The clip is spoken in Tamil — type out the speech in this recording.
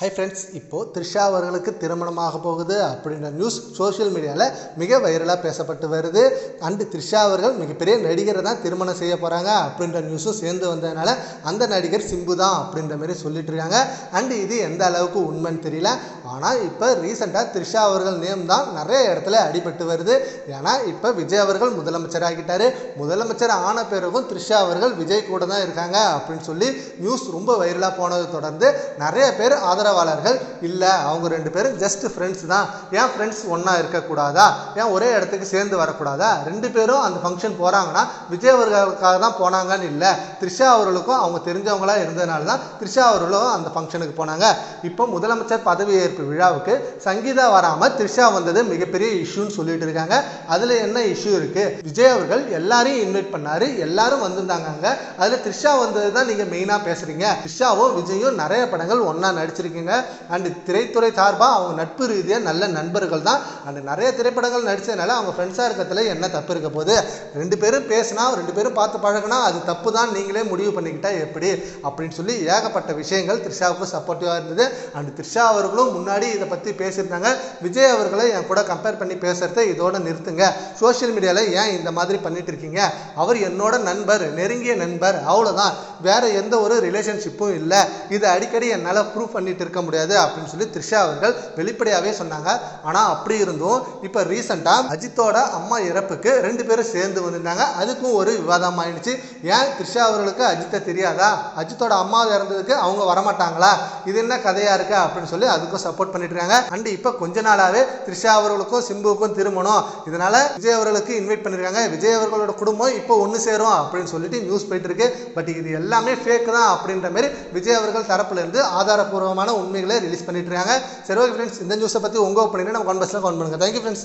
ஹை ஃப்ரெண்ட்ஸ், இப்போது த்ரிஷா அவர்களுக்கு திருமணமாக போகுது அப்படின்ற நியூஸ் சோஷியல் மீடியாவில் மிக வைரலாக பேசப்பட்டு வருது. அண்டு த்ரிஷா அவர்கள் மிகப்பெரிய நடிகரை தான் திருமணம் செய்ய போகிறாங்க அப்படின்ற நியூஸும் சேர்ந்து வந்ததுனால அந்த நடிகர் சிம்பு தான் அப்படின்ற மாதிரி சொல்லிட்டு இருக்காங்க. அண்டு இது எந்த அளவுக்கு உண்மைன்னு தெரியல. ஆனால் இப்போ ரீசெண்டாக த்ரிஷா அவர்கள் நேம் தான் நிறைய இடத்துல அடிபட்டு வருது. ஏன்னா இப்போ விஜய் அவர்கள் முதலமைச்சர் ஆகிட்டார். முதலமைச்சர் ஆன பிறகும் த்ரிஷா அவர்கள் விஜய் கூட தான் இருக்காங்க அப்படின்னு சொல்லி நியூஸ் ரொம்ப வைரலாக போனதை தொடர்ந்து நிறைய பேர் ஆதரவாளர்கள் இல்லை, அவங்க ரெண்டு பேரும் ஜஸ்ட் ஃப்ரெண்ட்ஸ் தான், ஏன் ஃப்ரெண்ட்ஸ் ஒன்றா இருக்கக்கூடாதா, ஏன் ஒரே இடத்துக்கு சேர்ந்து வரக்கூடாதா, ரெண்டு பேரும் அந்த ஃபங்க்ஷன் போகிறாங்கன்னா விஜய் அவர்களுக்காக தான் போனாங்கன்னு இல்லை, த்ரிஷா அவர்களுக்கும் அவங்க தெரிஞ்சவங்களாக இருந்ததுனால தான் த்ரிஷா அவர்களும் அந்த ஃபங்க்ஷனுக்கு போனாங்க. இப்போ முதலமைச்சர் பதவியேற்பு விழாவுக்கு சங்கீதா வராமல் த்ரிஷா வந்தது மிகப்பெரிய இஷ்யூன்னு சொல்லிட்டு இருக்காங்க. அதில் என்ன இஷ்யூ இருக்குது? விஜய் அவர்கள் எல்லாரையும் இன்வைட் பண்ணார், எல்லாரும் வந்திருந்தாங்க. அதில் த்ரிஷா வந்தது தான் நீங்கள் மெயினாக பேசுகிறீங்க. த்ரிஷாவும் விஜயும் நிறைய படங்கள் ஒன்றா நடிச்சிருக்கீங்க. அண்ட் திரைத்துறை சார்பாக அவங்க நட்பு ரீதியாக நல்ல நண்பர்கள் தான். அண்ட் நிறைய திரைப்படங்கள் நடித்ததுனால அவங்க ஃப்ரெண்ட்ஸாக இருக்கிறதுல என்ன தப்பு இருக்க போகுது? ரெண்டு பேரும் பேசினா, ரெண்டு பேரும் பார்த்து பழகினா அது தப்பு தான், நீங்களே முடிவு பண்ணிக்கிட்டா எப்படி அப்படின்னு சொல்லி ஏகப்பட்ட விஷயங்கள் த்ரிஷாவுக்கு சப்போர்ட்டிவாக இருந்தது. அண்ட் த்ரிஷா அவர்களும் முன்னாடி இதை பற்றி பேசியிருந்தாங்க. விஜய் அவர்களை என் கூட கம்பேர் பண்ணி பேசுகிறத இதோட நிறுத்துங்க, சோஷியல் மீடியாவில் ஏன் இந்த மாதிரி பண்ணிட்டு இருக்கீங்க, அவர் என்னோட நண்பர், நெருங்கிய நண்பர், அவ்வளோதான், வேற எந்த ஒரு ரிலேஷன்ஷிப்பும் இல்லை, இதை அடிக்கடி என்னால் ப்ரூவ் பண்ணிட்டு இருக்க முடியாது அப்படின்னு சொல்லி த்ரிஷா அவர்கள் வெளிப்படையாகவே சொன்னாங்க. ஆனால் அப்படி இருந்தும் இப்போ ரீசெண்டாக அஜித்தோட அம்மா இறப்புக்கு ரெண்டு பேரும் சேர்ந்து வந்திருந்தாங்க. அதுக்கும் ஒரு விவாதம் ஆயிடுச்சு. ஏன் த்ரிஷா அவர்களுக்கு அஜித்தை தெரியாதா, அஜித்தோட அம்மா இறந்ததுக்கு அவங்க வரமாட்டாங்களா, இது என்ன கதையா இருக்கு அப்படின்னு சொல்லி அதுக்கும் சப்போர்ட் பண்ணிட்டு இருக்காங்க. அண்ட் இப்போ கொஞ்ச நாளாவே த்ரிஷா அவர்களுக்கும் சிம்புவுக்கும் திருமணம், இதனால விஜய் அவர்களுக்கு இன்வைட் பண்ணிருக்காங்க, விஜய் அவர்களோட குடும்பம் இப்போ ஒன்று சேரும் அப்படின்னு சொல்லிட்டு நியூஸ் போயிட்டு இருக்கு. பட் இது எல்லாமே ஃபேக் தான் அப்படின்ற மாதிரி விஜய் அவர்கள் தரப்புல இருந்து ஆதாரப்பூர்வமான உண்மைகளை ரிலீஸ் பண்ணிட்டு இருக்காங்க. சரி, ஓகே ஃப்ரெண்ட்ஸ், இந்த நியூஸை பற்றி உங்கள் ஒப்பீனியனை நம்ம கமெண்ட் பாக்ஸில் கமெண்ட் பண்ணுங்க. Thank you friends.